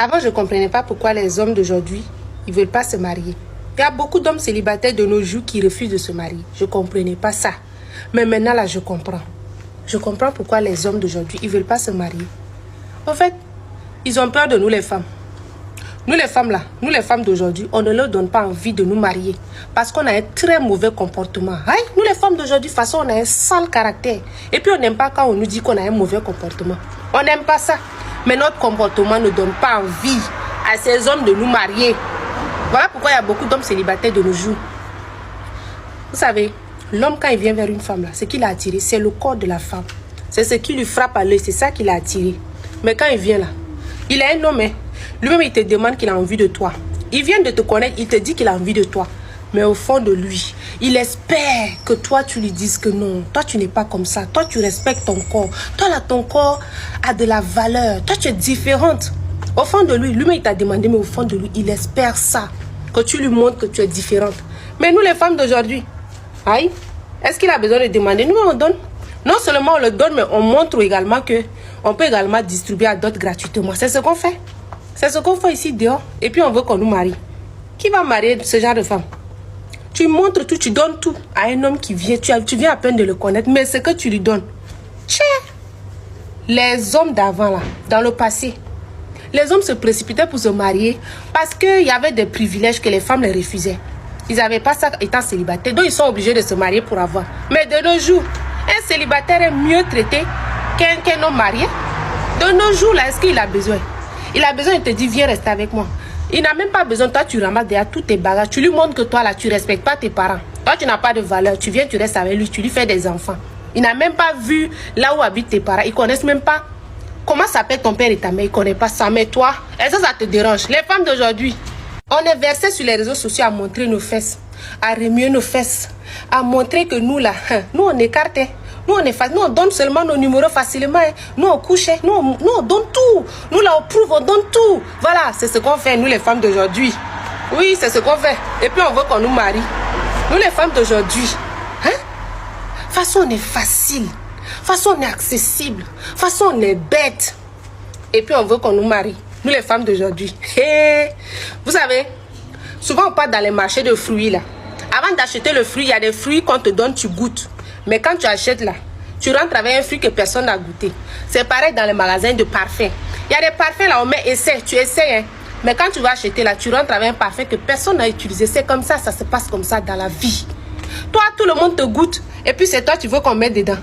Avant, je ne comprenais pas pourquoi les hommes d'aujourd'hui, ils ne veulent pas se marier. Il y a beaucoup d'hommes célibataires de nos jours qui refusent de se marier. Je ne comprenais pas ça. Mais maintenant, là, je comprends. Je comprends pourquoi les hommes d'aujourd'hui, ils ne veulent pas se marier. En fait, ils ont peur de nous les femmes. Nous les femmes là, nous les femmes d'aujourd'hui, on ne leur donne pas envie de nous marier. Parce qu'on a un très mauvais comportement. Aïe, nous les femmes d'aujourd'hui, de toute façon, on a un sale caractère. Et puis on n'aime pas quand on nous dit qu'on a un mauvais comportement. On n'aime pas ça. Mais notre comportement ne donne pas envie à ces hommes de nous marier. Voilà pourquoi il y a beaucoup d'hommes célibataires de nos jours. Vous savez, l'homme quand il vient vers une femme là, ce qui l'a attiré, c'est le corps de la femme. C'est ce qui lui frappe à l'œil, c'est ça qui l'a attiré. Mais quand il vient là, il est un homme, hein. Lui-même il te demande qu'il a envie de toi. Il vient de te connaître, il te dit qu'il a envie de toi. Mais au fond de lui, il espère que toi tu lui dises que non, toi tu n'es pas comme ça. Toi tu respectes ton corps. Toi là ton corps a de la valeur. Toi tu es différente. Au fond de lui, lui-même il t'a demandé, mais au fond de lui, il espère ça. Que tu lui montres que tu es différente. Mais nous les femmes d'aujourd'hui, aïe, est-ce qu'il a besoin de demander? Nous on donne. Non seulement on le donne, mais on montre également que on peut également distribuer à d'autres gratuitement. C'est ce qu'on fait. C'est ce qu'on fait ici dehors. Et puis on veut qu'on nous marie. Qui va marier ce genre de femme? Tu montres tout, tu donnes tout à un homme qui vient. Tu viens à peine de le connaître. Mais ce que tu lui donnes. Tchè. Les hommes d'avant là, dans le passé, les hommes se précipitaient pour se marier parce qu'il y avait des privilèges que les femmes les refusaient. Ils n'avaient pas ça étant célibataires. Donc ils sont obligés de se marier pour avoir. Mais de nos jours, un célibataire est mieux traité qu'un homme marié. De nos jours là, est-ce qu'il a besoin? Il a besoin, il te dit, viens rester avec moi. Il n'a même pas besoin, toi tu ramasses derrière tous tes bagages. Tu lui montres que toi là, tu ne respectes pas tes parents. Toi tu n'as pas de valeur, tu viens, tu restes avec lui, tu lui fais des enfants. Il n'a même pas vu là où habitent tes parents. Ils ne connaissent même pas comment s'appelle ton père et ta mère. Ils ne connaissent pas ça. Mais toi, est-ce que ça te dérange? Les femmes d'aujourd'hui, on est versé sur les réseaux sociaux à montrer nos fesses, à remuer nos fesses, à montrer que nous là, nous on écarte. Nous on donne seulement nos numéros facilement. Nous on couche, nous on donne tout. Nous là on prouve, on donne tout. Voilà, c'est ce qu'on fait nous les femmes d'aujourd'hui. Oui, c'est ce qu'on fait. Et puis on veut qu'on nous marie. Nous les femmes d'aujourd'hui, hein? Façon on est facile. Façon on est accessible. Façon on est bête. Et puis on veut qu'on nous marie. Nous les femmes d'aujourd'hui. Hey. Vous savez, souvent on part dans les marchés de fruits là. Avant d'acheter le fruit, il y a des fruits qu'on te donne, tu goûtes. Mais quand tu achètes là, tu rentres avec un fruit que personne n'a goûté. C'est pareil dans les magasins de parfums. Il y a des parfums là, on met essai, tu essaies. Hein? Mais quand tu vas acheter là, tu rentres avec un parfum que personne n'a utilisé. C'est comme ça se passe comme ça dans la vie. Toi, tout le monde te goûte. Et puis c'est toi, tu veux qu'on mette dedans.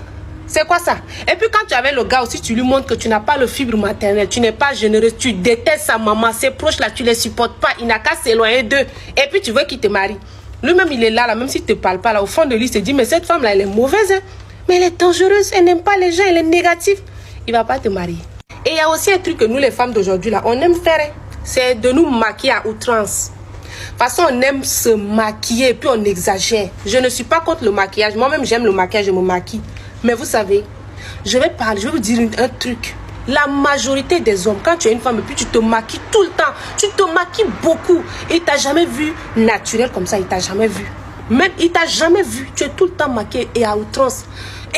C'est quoi ça? Et puis quand tu avais le gars aussi, tu lui montres que tu n'as pas le fibre maternel. Tu n'es pas généreux. Tu détestes sa maman. Ses proches là, tu les supportes pas. Il n'a qu'à s'éloigner d'eux. Et puis tu veux qu'il te marie. Lui-même, il est là, même s'il ne te parle pas, là, au fond de lui, il se dit, mais cette femme-là, elle est mauvaise, hein? Mais elle est dangereuse, elle n'aime pas les gens, elle est négative. Il ne va pas te marier. Et il y a aussi un truc que nous, les femmes d'aujourd'hui, là, on aime faire, hein? C'est de nous maquiller à outrance. De toute façon, on aime se maquiller, puis on exagère. Je ne suis pas contre le maquillage. Moi-même, j'aime le maquillage, je me maquille. Mais vous savez, je vais vous dire un truc. La majorité des hommes, quand tu es une femme et puis tu te maquilles tout le temps, tu te maquilles beaucoup. Et il t'a jamais vu naturel comme ça, il t'a jamais vu. Même il t'a jamais vu, tu es tout le temps maquillée et à outrance.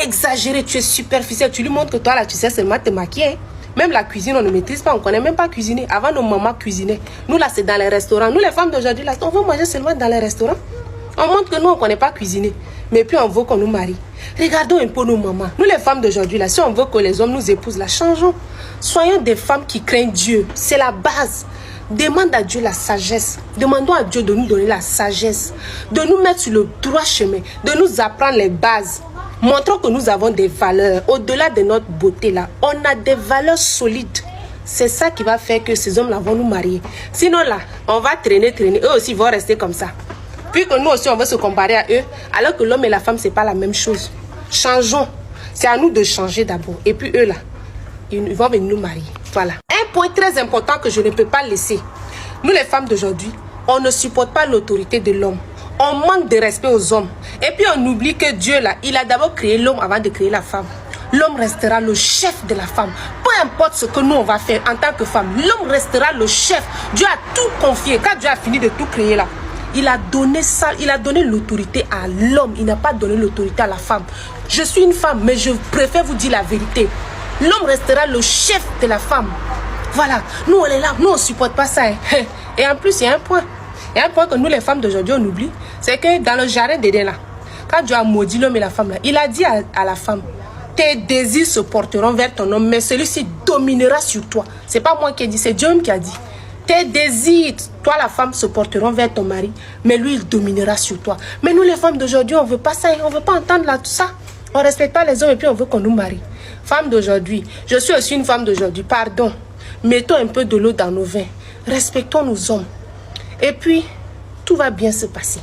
Exagéré, tu es superficiel, tu lui montres que toi là tu sais seulement te maquiller. Même la cuisine on ne maîtrise pas, on ne connaît même pas cuisiner. Avant nos mamans cuisinaient. Nous là c'est dans les restaurants. Nous les femmes d'aujourd'hui là, on veut manger seulement dans les restaurants. On montre que nous on ne connaît pas cuisiner. Mais puis on veut qu'on nous marie. Regardons un peu nos mamans. Nous les femmes d'aujourd'hui là, si on veut que les hommes nous épousent là, changeons. Soyons des femmes qui craignent Dieu. C'est la base. Demande à Dieu la sagesse. Demandons à Dieu de nous donner la sagesse. De nous mettre sur le droit chemin. De nous apprendre les bases. Montrons que nous avons des valeurs. Au-delà de notre beauté là, on a des valeurs solides. C'est ça qui va faire que ces hommes là vont nous marier. Sinon là, on va traîner. Eux aussi vont rester comme ça. Puis que nous aussi on veut se comparer à eux. Alors que l'homme et la femme c'est pas la même chose. Changeons. C'est à nous de changer d'abord. Et puis eux là, ils vont venir nous marier. Voilà. Un point très important que je ne peux pas laisser. Nous les femmes d'aujourd'hui, on ne supporte pas l'autorité de l'homme. On manque de respect aux hommes. Et puis on oublie que Dieu là, il a d'abord créé l'homme avant de créer la femme. L'homme restera le chef de la femme. Peu importe ce que nous on va faire en tant que femme, l'homme restera le chef. Dieu a tout confié. Quand Dieu a fini de tout créer là, il a donné ça, il a donné l'autorité à l'homme. Il n'a pas donné l'autorité à la femme. Je suis une femme, mais je préfère vous dire la vérité. L'homme restera le chef de la femme. Voilà, nous on est là, nous on supporte pas ça. Hein. Et en plus, il y a un point. Il y a un point que nous les femmes d'aujourd'hui on oublie. C'est que dans le jardin d'Éden là, quand Dieu a maudit l'homme et la femme là, il a dit à la femme, tes désirs se porteront vers ton homme, mais celui-ci dominera sur toi. C'est pas moi qui ai dit, c'est Dieu qui a dit. Tes désirs, toi la femme, se porteront vers ton mari, mais lui il dominera sur toi. Mais nous les femmes d'aujourd'hui, on veut pas ça, on veut pas entendre là tout ça. On respecte pas les hommes et puis on veut qu'on nous marie. Femme d'aujourd'hui, je suis aussi une femme d'aujourd'hui, pardon. Mettons un peu de l'eau dans nos vins. Respectons nos hommes. Et puis, tout va bien se passer.